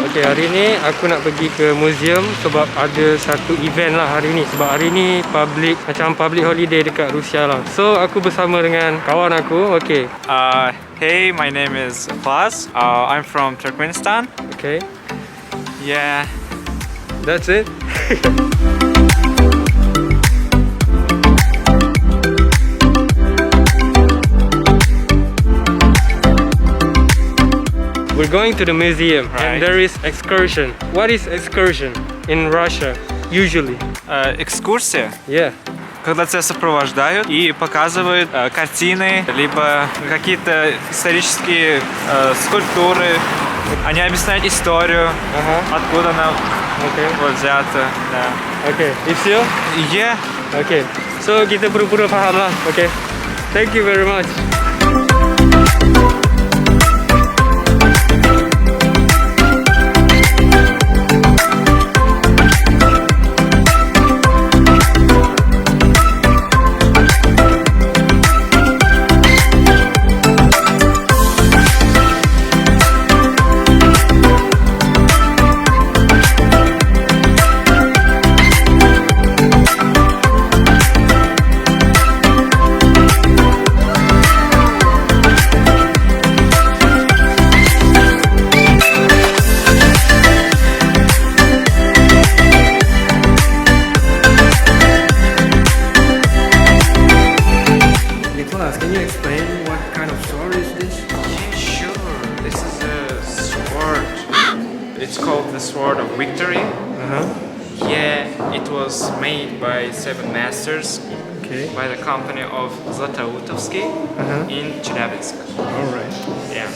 Okay, hari ni aku nak pergi ke museum sebab ada satu event lah hari ni. Sebab hari ni macam public holiday dekat Rusia lah. So aku bersama dengan kawan aku. Okay. Hey, my name is Klaas. I'm from Turkmenistan. Okay. Yeah. That's it. We're going to the museum, and there is excursion. What is excursion in Russia usually? Экскурсия. Yeah. Когда тебя сопровождают и показывают картины, либо какие-то исторические скульптуры. Они объясняют историю, откуда она взята. Да. Okay. It's you? Yeah. Okay. So kita pura-pura faham lah. Okay. Thank you very much. Can you explain what kind of sword is this? Yeah, sure. This is a sword. It's called the Sword of Victory. Yeah, it was made by 7 masters by the company of Zlatoutovsky in Chelyabinsk. Alright. Yeah.